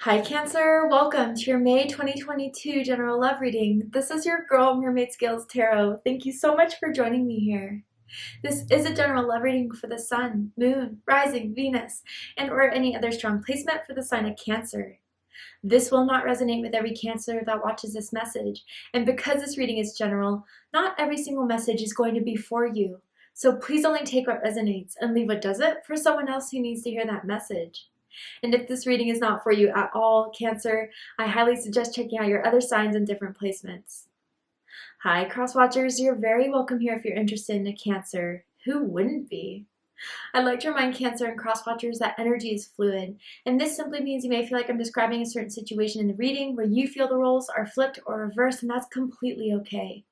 Hi Cancer, welcome to your May 2022 general love reading. This is your girl Mermaid Scales Tarot. Thank you so much for joining me here. This is a general love reading for the Sun, Moon, Rising, Venus, and or any other strong placement for the sign of Cancer. This will not resonate with every Cancer that watches this message, and because this reading is general, not every single message is going to be for you. So please only take what resonates and leave what doesn't for someone else who needs to hear that message. And if this reading is not for you at all, Cancer, I highly suggest checking out your other signs and different placements. Hi, cross-watchers. You're very welcome here if you're interested in a Cancer. Who wouldn't be? I'd like to remind Cancer and cross-watchers that energy is fluid, and this simply means you may feel like I'm describing a certain situation in the reading where you feel the roles are flipped or reversed, and that's completely okay.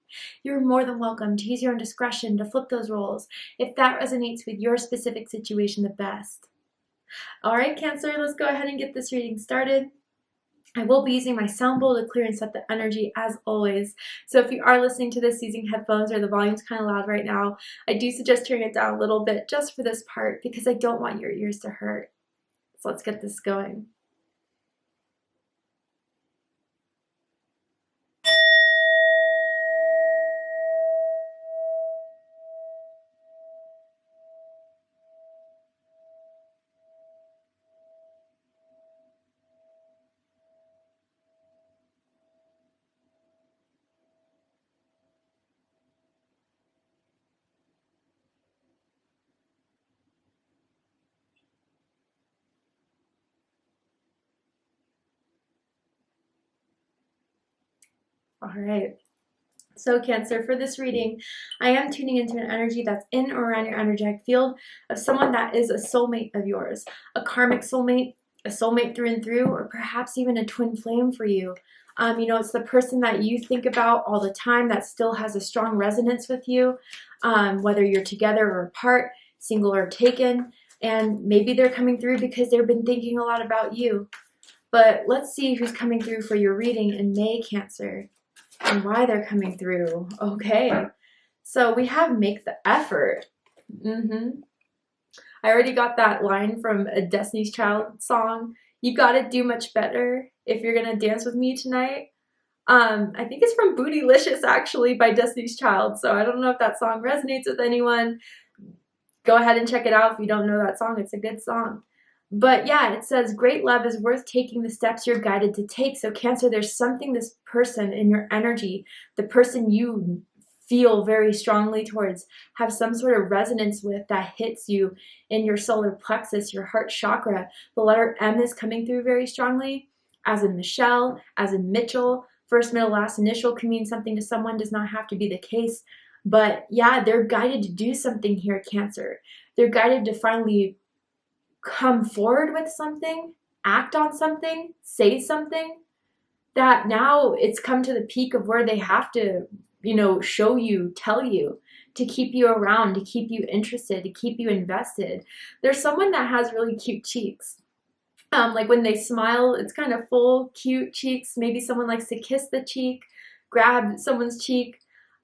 You're more than welcome to use your own discretion to flip those roles if that resonates with your specific situation the best. Alright Cancer, let's go ahead and get this reading started. I will be using my sound bowl to clear and set the energy as always. So if you are listening to this using headphones or the volume's kind of loud right now, I do suggest turning it down a little bit just for this part because I don't want your ears to hurt. So let's get this going. Alright. So Cancer, for this reading, I am tuning into an energy that's in or around your energetic field of someone that is a soulmate of yours, a karmic soulmate, a soulmate through and through, or perhaps even a twin flame for you. It's the person that you think about all the time that still has a strong resonance with you, whether you're together or apart, single or taken, and maybe they're coming through because they've been thinking a lot about you. But let's see who's coming through for your reading in May, Cancer, and why they're coming through. Okay, so we have make the effort. I already got that line from a Destiny's Child song. You gotta do much better if you're gonna dance with me tonight. I think it's from Bootylicious actually by Destiny's Child, so I don't know if that song resonates with anyone. Go ahead and check it out if you don't know that song. It's a good song. But yeah, it says, great love is worth taking the steps you're guided to take. So Cancer, there's something this person in your energy, the person you feel very strongly towards, have some sort of resonance with that hits you in your solar plexus, your heart chakra. The letter M is coming through very strongly, as in Michelle, as in Mitchell. First, middle, last initial can mean something to someone, does not have to be the case. But yeah, they're guided to do something here, Cancer. They're guided to finally come forward with something, act on something, say something, that now it's come to the peak of where they have to, show you, tell you, to keep you around, to keep you interested, to keep you invested. There's someone that has really cute cheeks. Like when they smile, it's kind of full, cute cheeks. Maybe someone likes to kiss the cheek, grab someone's cheek.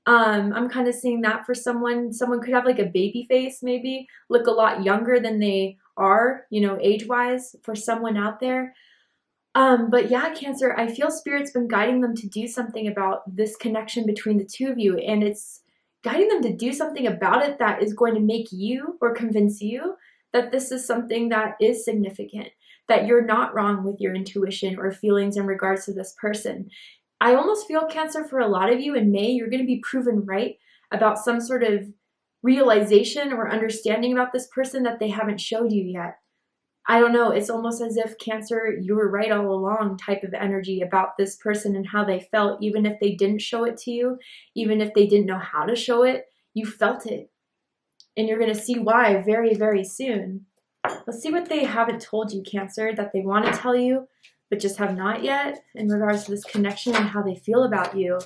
I'm kind of seeing that for someone. Someone could have like a baby face, maybe look a lot younger than they are, age-wise, for someone out there. But yeah, Cancer, I feel Spirit's been guiding them to do something about this connection between the two of you, and it's guiding them to do something about it that is going to make you or convince you that this is something that is significant, that you're not wrong with your intuition or feelings in regards to this person. I almost feel, Cancer, for a lot of you in May, you're going to be proven right about some sort of realization or understanding about this person that they haven't showed you yet. I don't know, it's almost as if, Cancer, you were right all along type of energy about this person and how they felt, even if they didn't show it to you, even if they didn't know how to show it, you felt it. And you're going to see why very, very soon. Let's see what they haven't told you, Cancer, that they want to tell you, but just have not yet in regards to this connection and how they feel about you.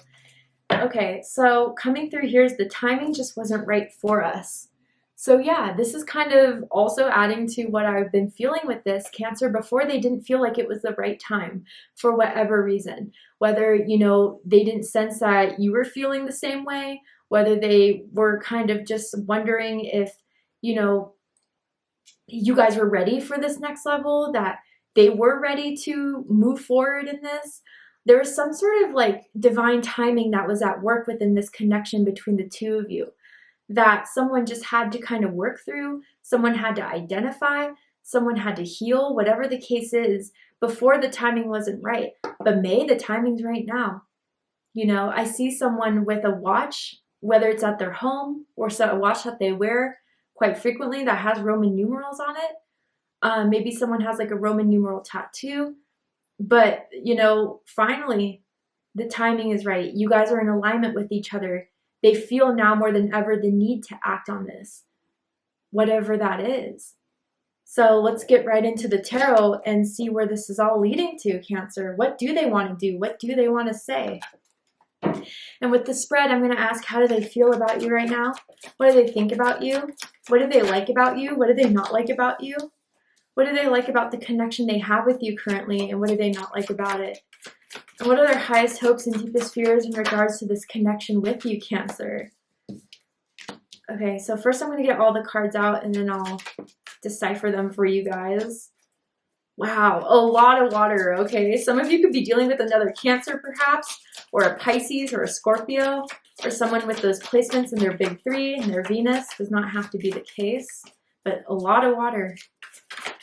Okay, so coming through here is the timing just wasn't right for us. So yeah, this is kind of also adding to what I've been feeling with this, Cancer. Before, they didn't feel like it was the right time for whatever reason. Whether, they didn't sense that you were feeling the same way, whether they were kind of just wondering if, you guys were ready for this next level, that they were ready to move forward in this. There was some sort of like divine timing that was at work within this connection between the two of you that someone just had to kind of work through, someone had to identify, someone had to heal, whatever the case is, before the timing wasn't right. But May, the timing's right now. You know, I see someone with a watch, whether it's at their home or a watch that they wear quite frequently that has Roman numerals on it. Maybe someone has like a Roman numeral tattoo. But, you know, finally, the timing is right. You guys are in alignment with each other. They feel now more than ever the need to act on this, whatever that is. So let's get right into the tarot and see where this is all leading to, Cancer. What do they want to do? What do they want to say? And with the spread, I'm going to ask, how do they feel about you right now? What do they think about you? What do they like about you? What do they not like about you? What do they like about the connection they have with you currently? And what do they not like about it? And what are their highest hopes and deepest fears in regards to this connection with you, Cancer? Okay, so first I'm going to get all the cards out and then I'll decipher them for you guys. Wow, a lot of water, okay? Some of you could be dealing with another Cancer perhaps, or a Pisces or a Scorpio, or someone with those placements in their big three and their Venus. Does not have to be the case, but a lot of water,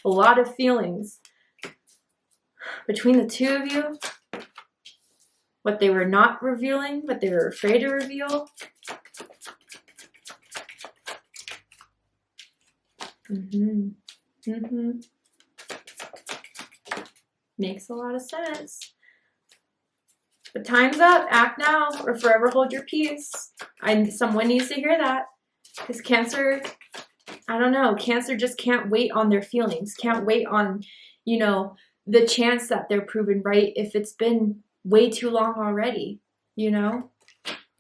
a lot of feelings. Between the two of you, what they were not revealing, what they were afraid to reveal. Makes a lot of sense. But time's up. Act now or forever hold your peace. Someone needs to hear that. Because Cancer, I don't know, Cancer just can't wait on their feelings. Can't wait on, you know, the chance that they're proven right if it's been way too long already, you know?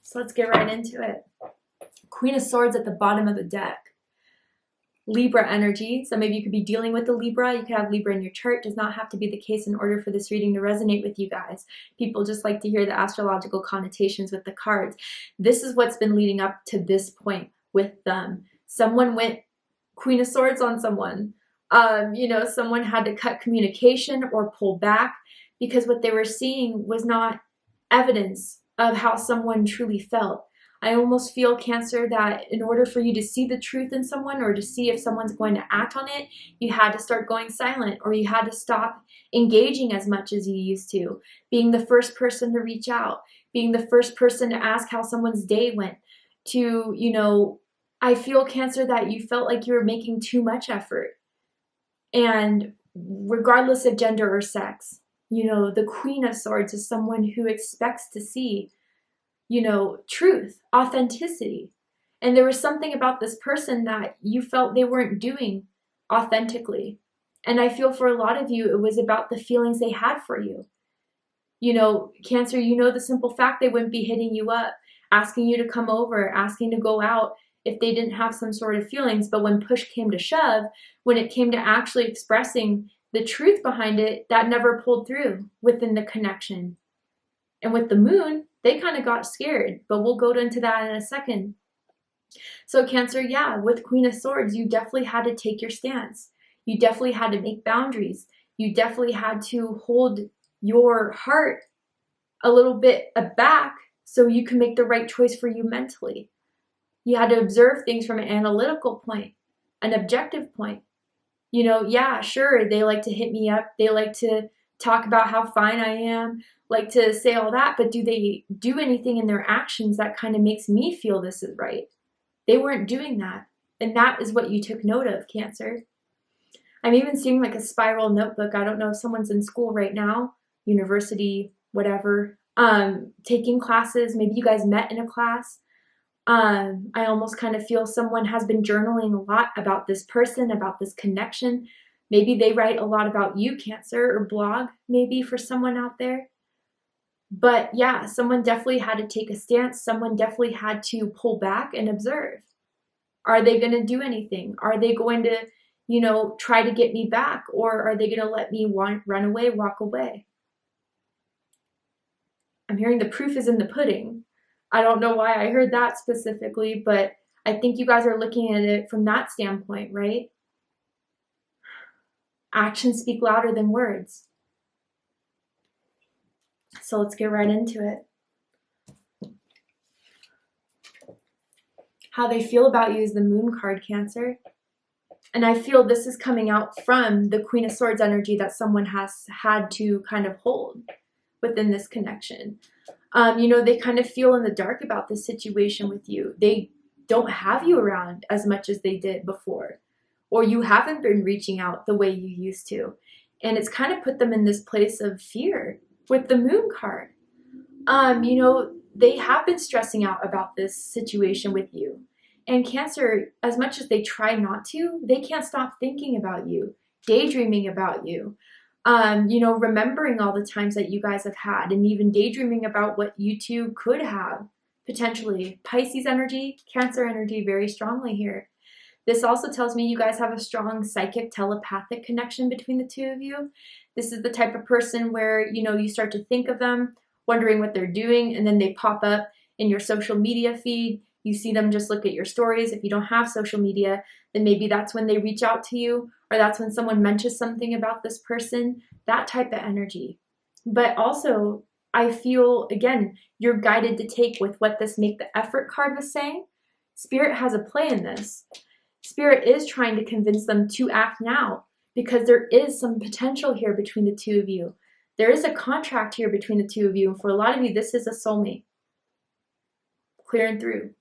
So let's get right into it. Queen of Swords at the bottom of the deck. Libra energy. Some of you could be dealing with the Libra. You could have Libra in your chart. Does not have to be the case in order for this reading to resonate with you guys. People just like to hear the astrological connotations with the cards. This is what's been leading up to this point with them. Someone went Queen of Swords on someone. You know, someone had to cut communication or pull back because what they were seeing was not evidence of how someone truly felt. I almost feel, Cancer, that in order for you to see the truth in someone or to see if someone's going to act on it, you had to start going silent or you had to stop engaging as much as you used to. Being the first person to reach out, being the first person to ask how someone's day went, to, you know, I feel, Cancer, that you felt like you were making too much effort. And regardless of gender or sex, you know, the Queen of Swords is someone who expects to see, you know, truth, authenticity. And there was something about this person that you felt they weren't doing authentically. And I feel for a lot of you, it was about the feelings they had for you. You know, Cancer, you know the simple fact they wouldn't be hitting you up, asking you to come over, asking to go out if they didn't have some sort of feelings. But when push came to shove, when it came to actually expressing the truth behind it, that never pulled through within the connection. And with the moon, they kind of got scared, but we'll go into that in a second. So Cancer, yeah, with Queen of Swords, you definitely had to take your stance. You definitely had to make boundaries. You definitely had to hold your heart a little bit aback so you can make the right choice for you mentally. You had to observe things from an analytical point, an objective point. You know, yeah, sure, they like to hit me up. They like to talk about how fine I am, like to say all that, but do they do anything in their actions that kind of makes me feel this is right? They weren't doing that. And that is what you took note of, Cancer. I'm even seeing like a spiral notebook. I don't know if someone's in school right now, university, whatever, taking classes. Maybe you guys met in a class. I almost kind of feel someone has been journaling a lot about this person, about this connection. Maybe they write a lot about you, Cancer, or blog maybe for someone out there. But yeah, someone definitely had to take a stance. Someone definitely had to pull back and observe. Are they going to do anything? Are they going to, you know, try to get me back? Or are they going to let me run away, walk away? I'm hearing the proof is in the pudding. I don't know why I heard that specifically, but I think you guys are looking at it from that standpoint, right? Actions speak louder than words. So let's get right into it. How they feel about you is the Moon card, Cancer. And I feel this is coming out from the Queen of Swords energy that someone has had to kind of hold within this connection. They kind of feel in the dark about this situation with you. They don't have you around as much as they did before, or you haven't been reaching out the way you used to. And it's kind of put them in this place of fear with the Moon card. They have been stressing out about this situation with you. And Cancer, as much as they try not to, they can't stop thinking about you, daydreaming about you, remembering all the times that you guys have had, and even daydreaming about what you two could have, potentially. Pisces energy, Cancer energy, very strongly here. This also tells me you guys have a strong psychic telepathic connection between the two of you. This is the type of person where, you start to think of them, wondering what they're doing, and then they pop up in your social media feed. You see them just look at your stories. If you don't have social media, then maybe that's when they reach out to you, or that's when someone mentions something about this person, that type of energy. But also, I feel, again, you're guided to take with what this make the effort card was saying. Spirit has a play in this. Spirit is trying to convince them to act now, because there is some potential here between the two of you. There is a contract here between the two of you. And for a lot of you, this is a soulmate. Clear and through.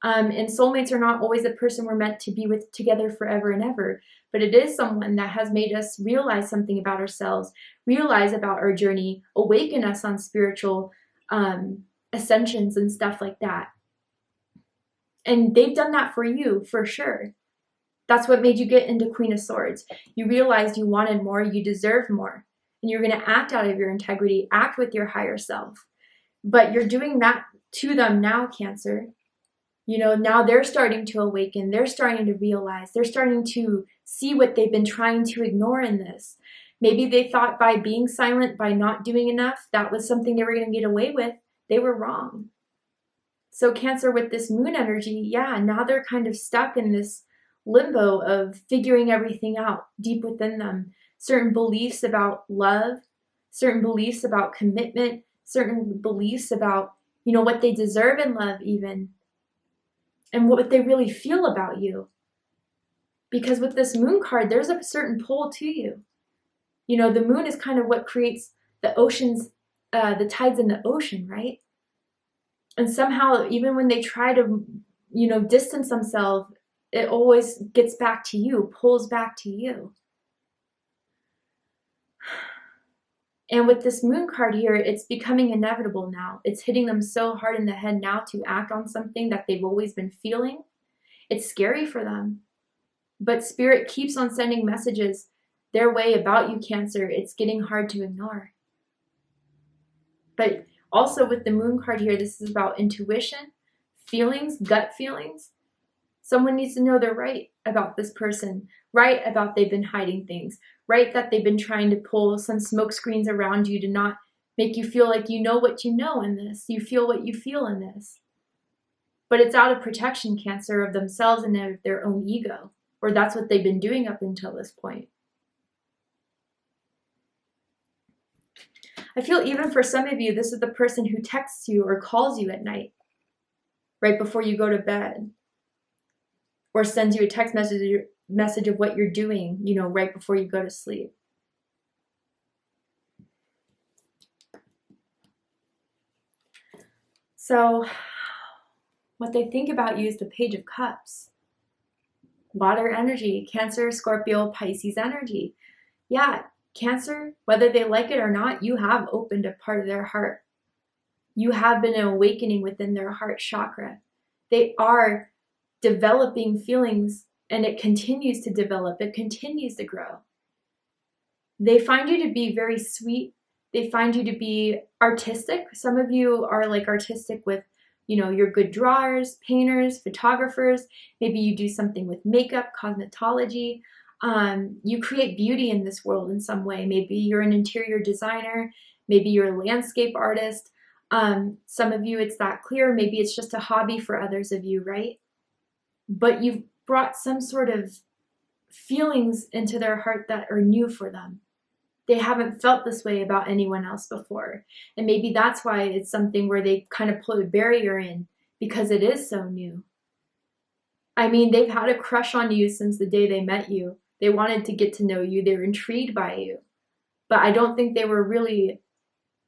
And soulmates are not always the person we're meant to be with together forever and ever. But it is someone that has made us realize something about ourselves, realize about our journey, awaken us on spiritual ascensions and stuff like that. And they've done that for you, for sure. That's what made you get into Queen of Swords. You realized you wanted more, you deserved more. And you're going to act out of your integrity, act with your higher self. But you're doing that to them now, Cancer. Now they're starting to awaken. They're starting to realize. They're starting to see what they've been trying to ignore in this. Maybe they thought by being silent, by not doing enough, that was something they were going to get away with. They were wrong. So Cancer, with this Moon energy, now they're kind of stuck in this limbo of figuring everything out deep within them. Certain beliefs about love, certain beliefs about commitment, certain beliefs about, what they deserve in love even, and what they really feel about you. Because with this Moon card, there's a certain pull to you. The moon is kind of what creates the oceans, the tides in the ocean, right? And somehow, even when they try to, distance themselves, it always gets back to you, pulls back to you. And with this Moon card here, it's becoming inevitable now. It's hitting them so hard in the head now to act on something that they've always been feeling. It's scary for them. But Spirit keeps on sending messages their way about you, Cancer. It's getting hard to ignore. But also with the Moon card here, this is about intuition, feelings, gut feelings. Someone needs to know they're right about this person, right about they've been hiding things, right that they've been trying to pull some smoke screens around you to not make you feel like you know what you know in this. You feel what you feel in this. But it's out of protection, Cancer, of themselves and of their own ego. Or that's what they've been doing up until this point. I feel even for some of you, this is the person who texts you or calls you at night, right before you go to bed. Or sends you a text message of what you're doing, right before you go to sleep. So, what they think about you is the Page of Cups. Water energy, Cancer, Scorpio, Pisces energy. Cancer, whether they like it or not, you have opened a part of their heart. You have been awakening within their heart chakra. They are developing feelings, and it continues to develop. It continues to grow. They find you to be very sweet. They find you to be artistic. Some of you are like artistic with, you're good drawers, painters, photographers. Maybe you do something with makeup, cosmetology. You create beauty in this world in some way. Maybe you're an interior designer. Maybe you're a landscape artist. Some of you, it's that clear. Maybe it's just a hobby for others of you, right? But you've brought some sort of feelings into their heart that are new for them. They haven't felt this way about anyone else before. And maybe that's why it's something where they kind of put a barrier in, because it is so new. I mean, they've had a crush on you since the day they met you. They wanted to get to know you. They were intrigued by you. But I don't think they were really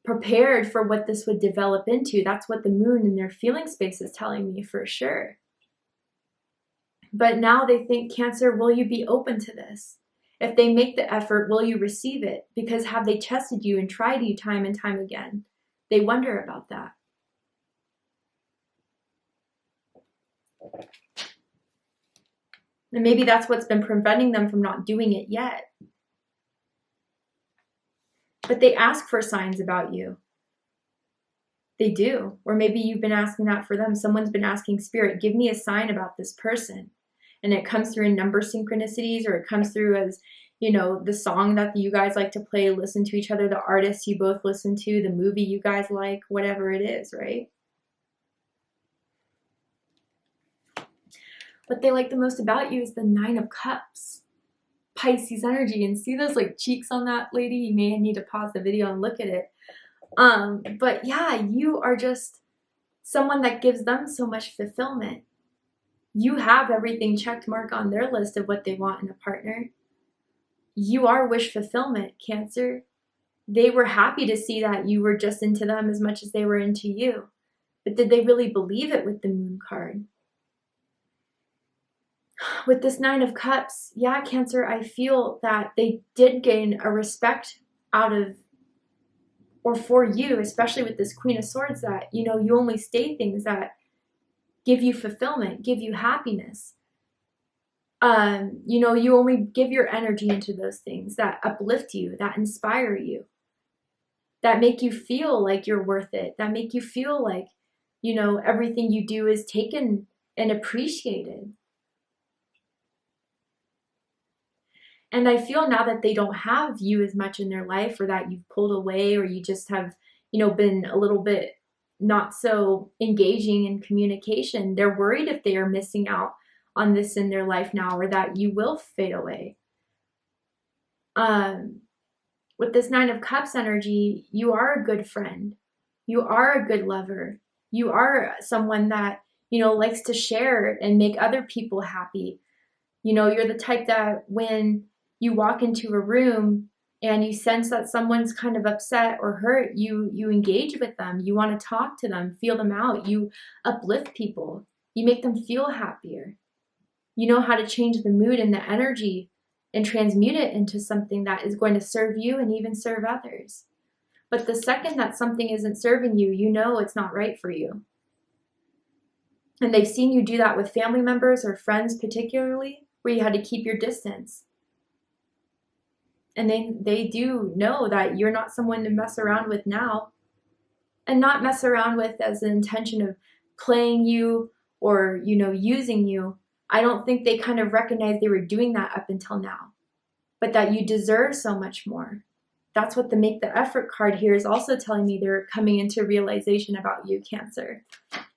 prepared for what this would develop into. That's what the moon in their feeling space is telling me for sure. But now they think, Cancer, will you be open to this? If they make the effort, will you receive it? Because have they tested you and tried you time and time again? They wonder about that. And maybe that's what's been preventing them from not doing it yet. But they ask for signs about you. They do. Or maybe you've been asking that for them. Someone's been asking, Spirit, give me a sign about this person. And it comes through in number synchronicities, or it comes through as, you know, the song that you guys like to play, listen to each other, the artists you both listen to, the movie you guys like, whatever it is, right? What they like the most about you is the 9 of Cups. Pisces energy. And see those like cheeks on that lady? You may need to pause the video and look at it. But yeah, you are just someone that gives them so much fulfillment. You have everything checked mark on their list of what they want in a partner. You are wish fulfillment, Cancer. They were happy to see that you were just into them as much as they were into you. But did they really believe it with the Moon card? With this 9 of Cups, yeah, Cancer, I feel that they did gain a respect out of, or for you, especially with this Queen of Swords, that, you know, you only say things that give you fulfillment, give you happiness. You know, you only give your energy into those things that uplift you, that inspire you, that make you feel like you're worth it, that make you feel like, you know, everything you do is taken and appreciated. And I feel now that they don't have you as much in their life, or that you've pulled away, or you just have, you know, been a little bit not so engaging in communication. They're worried if they are missing out on this in their life now, or that you will fade away. With this 9 of Cups energy, you are a good friend. You are a good lover. You are someone that, you know, likes to share and make other people happy. You know, you're the type that when you walk into a room and you sense that someone's kind of upset or hurt, you engage with them. You want to talk to them, feel them out. You uplift people. You make them feel happier. You know how to change the mood and the energy and transmute it into something that is going to serve you and even serve others. But the second that something isn't serving you, you know it's not right for you. And they've seen you do that with family members or friends particularly, where you had to keep your distance. And they do know that you're not someone to mess around with now. And not mess around with as an intention of playing you or, you know, using you. I don't think they kind of recognized they were doing that up until now. But that you deserve so much more. That's what the Make the Effort card here is also telling me. They're coming into realization about you, Cancer.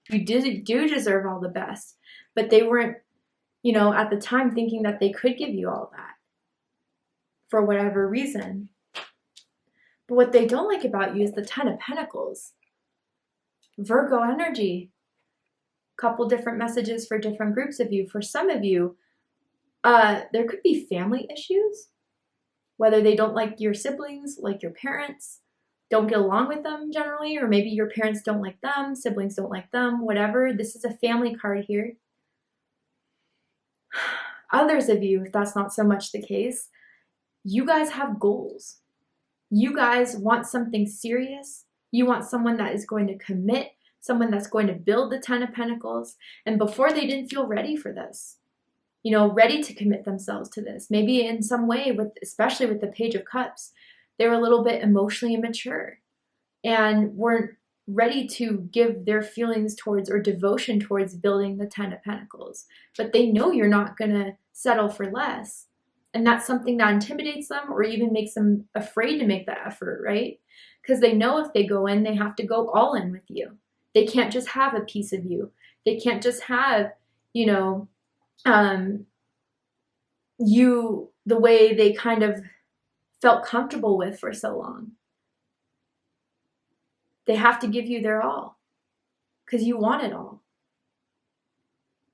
You do deserve all the best. But they weren't, you know, at the time thinking that they could give you all that. For whatever reason. But what they don't like about you is the 10 of Pentacles. Virgo energy. Couple different messages for different groups of you. For some of you, there could be family issues. Whether they don't like your siblings, like your parents, don't get along with them generally, or maybe your parents don't like them, siblings don't like them, whatever. This is a family card here. Others of you, if that's not so much the case, you guys have goals. You guys want something serious. You want someone that is going to commit, someone that's going to build the 10 of Pentacles. And before, they didn't feel ready for this. You know, ready to commit themselves to this. Maybe in some way, especially with the Page of Cups, they were a little bit emotionally immature and weren't ready to give their feelings towards or devotion towards building the 10 of Pentacles. But they know you're not going to settle for less. And that's something that intimidates them or even makes them afraid to make that effort, right? Because they know if they go in, they have to go all in with you. They can't just have a piece of you. They can't just have, you know, the way they kind of felt comfortable with for so long. They have to give you their all because you want it all.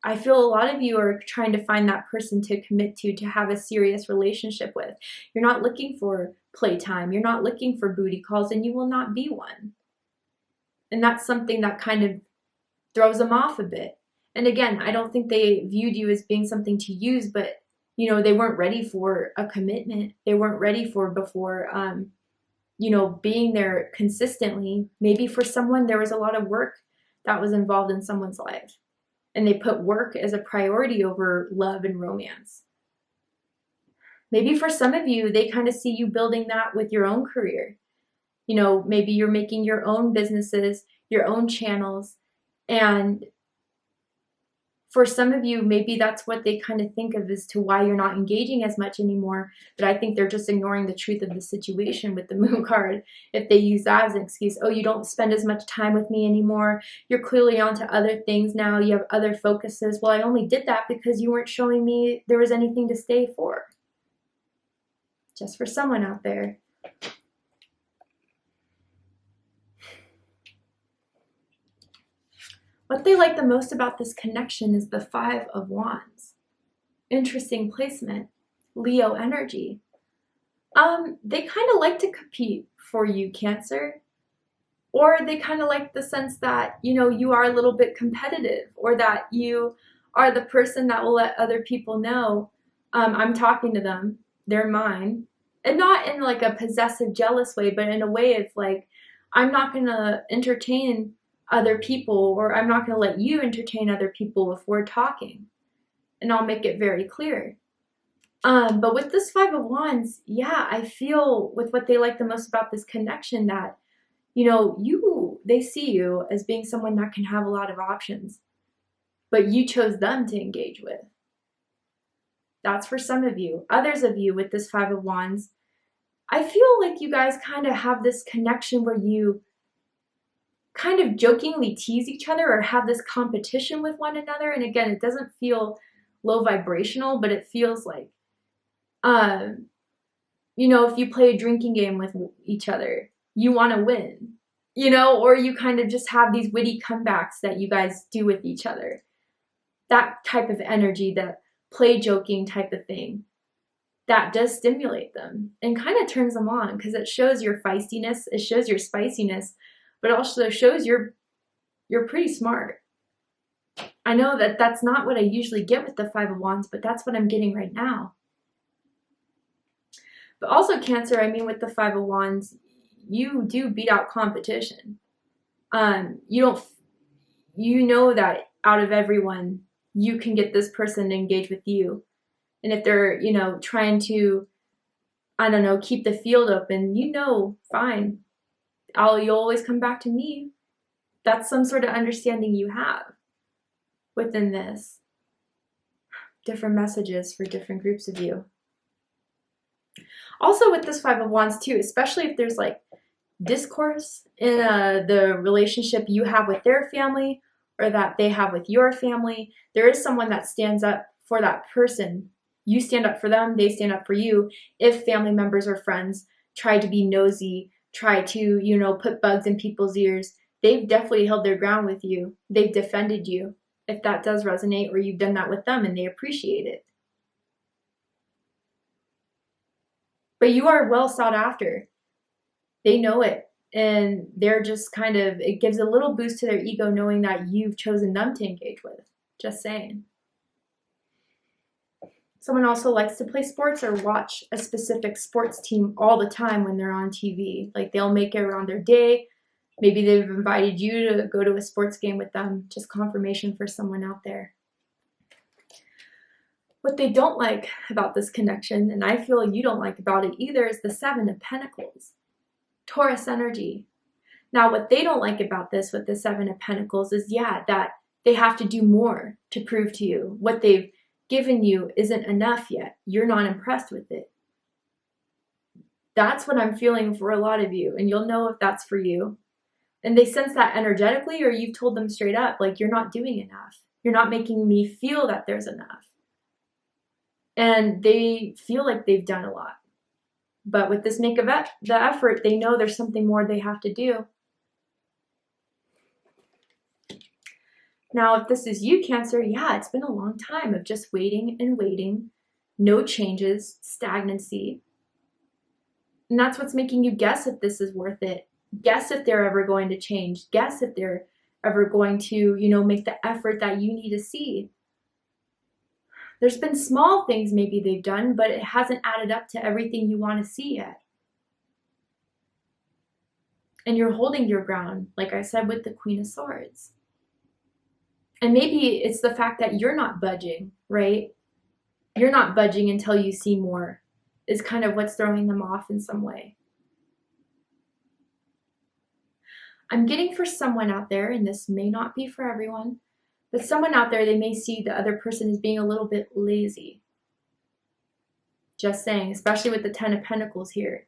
I feel a lot of you are trying to find that person to commit to have a serious relationship with. You're not looking for playtime. You're not looking for booty calls, and you will not be one. And that's something that kind of throws them off a bit. And again, I don't think they viewed you as being something to use, but they weren't ready for a commitment. They weren't ready for before, being there consistently. Maybe for someone, there was a lot of work that was involved in someone's life, and they put work as a priority over love and romance. Maybe for some of you, they kind of see you building that with your own career. Maybe you're making your own businesses, your own channels, and for some of you, maybe that's what they kind of think of as to why you're not engaging as much anymore. But I think they're just ignoring the truth of the situation with the moon card. If they use that as an excuse, oh, you don't spend as much time with me anymore. You're clearly onto other things now. You have other focuses. Well, I only did that because you weren't showing me there was anything to stay for. Just for someone out there. What they like the most about this connection is the 5 of Wands. Interesting placement. Leo energy. They kind of like to compete for you, Cancer. Or they kind of like the sense that, you are a little bit competitive, or that you are the person that will let other people know, I'm talking to them, they're mine. And not in like a possessive, jealous way, but in a way of like, I'm not going to entertain other people, or I'm not going to let you entertain other people if we're talking. And I'll make it very clear. But with this 5 of Wands, yeah, I feel with what they like the most about this connection that, they see you as being someone that can have a lot of options, but you chose them to engage with. That's for some of you. Others of you with this 5 of Wands, I feel like you guys kind of have this connection where you kind of jokingly tease each other or have this competition with one another. And again, it doesn't feel low vibrational, but it feels like, if you play a drinking game with each other, you want to win, or you kind of just have these witty comebacks that you guys do with each other. That type of energy, that play joking type of thing, that does stimulate them and kind of turns them on because it shows your feistiness, it shows your spiciness, but also shows you're pretty smart. I know that that's not what I usually get with the 5 of Wands, but that's what I'm getting right now. But also Cancer, with the 5 of Wands, you do beat out competition. You know that out of everyone, you can get this person to engage with you. And if they're, trying to, keep the field open, fine. You'll always come back to me. That's some sort of understanding you have within this. Different messages for different groups of you. Also with this 5 of Wands too, especially if there's like discourse in the relationship you have with their family or that they have with your family, there is someone that stands up for that person. You stand up for them, they stand up for you. If family members or friends try to be nosy, try to, put bugs in people's ears, they've definitely held their ground with you. They've defended you. If that does resonate, or you've done that with them and they appreciate it. But you are well sought after. They know it. And they're just it gives a little boost to their ego knowing that you've chosen them to engage with. Just saying. Someone also likes to play sports or watch a specific sports team all the time when they're on TV. Like they'll make it around their day. Maybe they've invited you to go to a sports game with them. Just confirmation for someone out there. What they don't like about this connection, and I feel you don't like about it either, is the 7 of Pentacles. Taurus energy. Now, what they don't like about this with the 7 of Pentacles is, that they have to do more to prove to you. What they've given you isn't enough yet. You're not impressed with it. That's what I'm feeling for a lot of you, and you'll know if that's for you. And they sense that energetically, or you've told them straight up, like, you're not doing enough. You're not making me feel that there's enough. and they feel like they've done a lot. But with this make of the effort, they know there's something more they have to do. Now, if this is you, Cancer, yeah, it's been a long time of just waiting and waiting, no changes, stagnancy. And that's what's making you guess if this is worth it. Guess if they're ever going to change. Guess if they're ever going to, make the effort that you need to see. There's been small things maybe they've done, but it hasn't added up to everything you want to see yet. And you're holding your ground, like I said, with the Queen of Swords. And maybe it's the fact that you're not budging, right? You're not budging until you see more, is kind of what's throwing them off in some way. I'm getting for someone out there, and this may not be for everyone, but someone out there, they may see the other person as being a little bit lazy. Just saying, especially with the Ten of Pentacles here.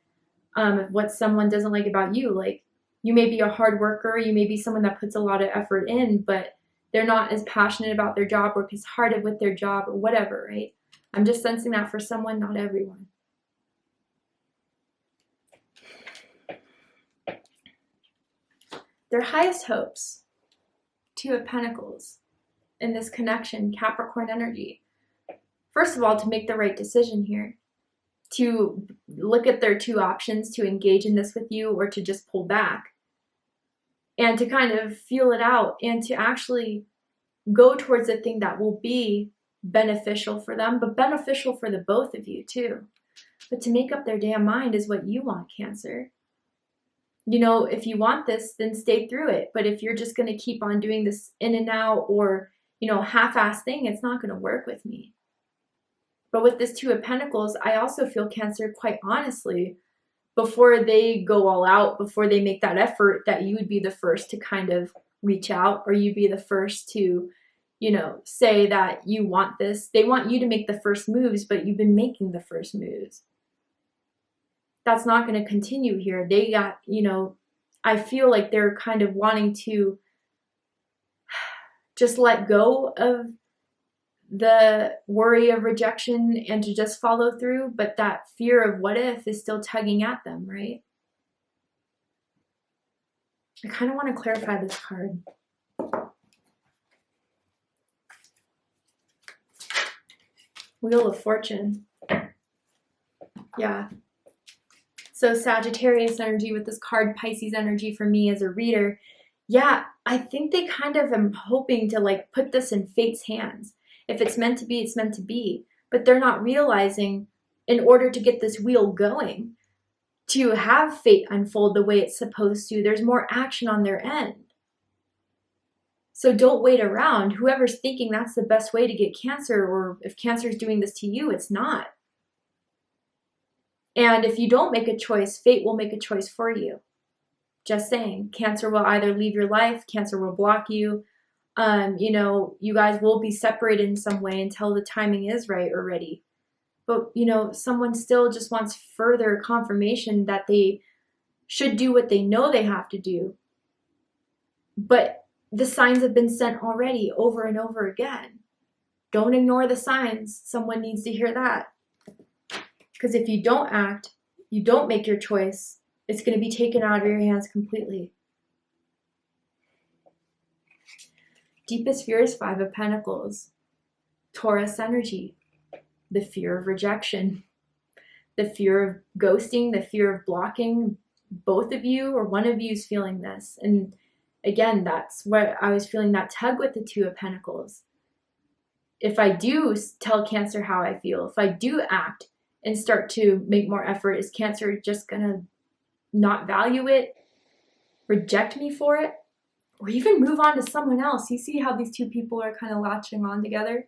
What someone doesn't like about you, like you may be a hard worker, you may be someone that puts a lot of effort in, but they're not as passionate about their job, work as hard with their job, or whatever, right? I'm just sensing that for someone, not everyone. Their highest hopes, Two of Pentacles, in this connection, Capricorn energy. First of all, to make the right decision here, to look at their two options, to engage in this with you or to just pull back, and to kind of feel it out and to actually go towards the thing that will be beneficial for them, but beneficial for the both of you too. But to make up their damn mind is what you want, Cancer. If you want this, then stay through it. But if you're just going to keep on doing this in and out or, half-ass thing, it's not going to work with me. But with this Two of Pentacles, I also feel, Cancer, quite honestly, before they go all out, before they make that effort, that you would be the first to kind of reach out, or you'd be the first to, say that you want this. They want you to make the first moves, but you've been making the first moves. That's not going to continue here. They got, I feel like they're kind of wanting to just let go of the worry of rejection and to just follow through, but that fear of what if is still tugging at them, right? I kind of want to clarify this card. Wheel of Fortune. Yeah. So Sagittarius energy with this card, Pisces energy for me as a reader. Yeah, I think they kind of am hoping to put this in fate's hands. If it's meant to be, it's meant to be. But they're not realizing, in order to get this wheel going, to have fate unfold the way it's supposed to, there's more action on their end. So don't wait around. Whoever's thinking that's the best way to get Cancer, or if Cancer's doing this to you, it's not. And if you don't make a choice, fate will make a choice for you. Just saying. Cancer will either leave your life, Cancer will block you. You guys will be separated in some way until the timing is right or ready. But, someone still just wants further confirmation that they should do what they know they have to do. But the signs have been sent already over and over again. Don't ignore the signs. Someone needs to hear that. Because if you don't act, you don't make your choice, it's going to be taken out of your hands completely. Deepest fear is Five of Pentacles. Taurus energy. The fear of rejection. The fear of ghosting. The fear of blocking. Both of you or one of you is feeling this. And again, that's what I was feeling, that tug with the Two of Pentacles. If I do tell Cancer how I feel, if I do act and start to make more effort, is Cancer just going to not value it, reject me for it, or even move on to someone else? You see how these two people are kind of latching on together?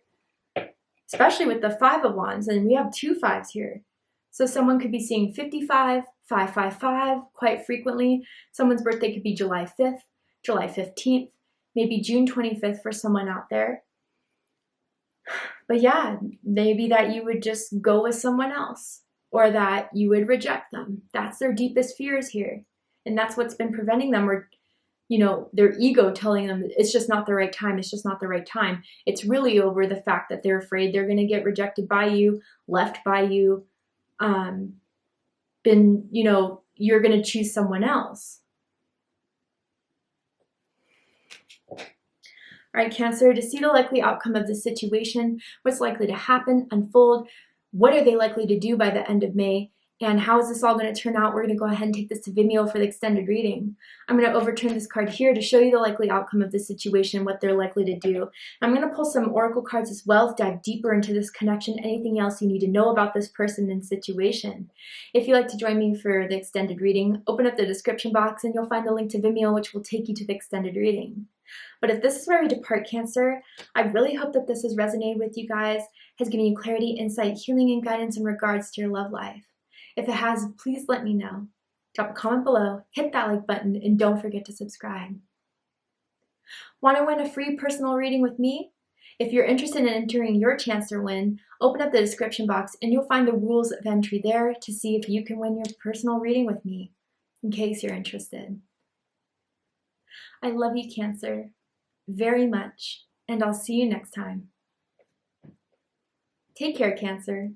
Especially with the Five of Wands, and we have two fives here. So someone could be seeing 55, 555 quite frequently. Someone's birthday could be July 5th, July 15th, maybe June 25th for someone out there. But yeah, maybe that you would just go with someone else, or that you would reject them. That's their deepest fears here. And that's what's been preventing them, or, you know, their ego telling them it's just not the right time, it's just not the right time. It's really over the fact that they're afraid they're going to get rejected by you, left by you, you know, you're going to choose someone else. All right, Cancer, to see the likely outcome of the situation, what's likely to happen, unfold, what are they likely to do by the end of May, and how is this all going to turn out? We're going to go ahead and take this to Vimeo for the extended reading. I'm going to overturn this card here to show you the likely outcome of the situation, what they're likely to do. I'm going to pull some oracle cards as well to dive deeper into this connection, anything else you need to know about this person and situation. If you'd like to join me for the extended reading, open up the description box and you'll find the link to Vimeo, which will take you to the extended reading. But if this is where we depart, Cancer, I really hope that this has resonated with you guys, has given you clarity, insight, healing, and guidance in regards to your love life. If it has, please let me know. Drop a comment below, hit that like button, and don't forget to subscribe. Want to win a free personal reading with me? If you're interested in entering your chance to win, open up the description box and you'll find the rules of entry there to see if you can win your personal reading with me, in case you're interested. I love you, Cancer, very much, and I'll see you next time. Take care, Cancer.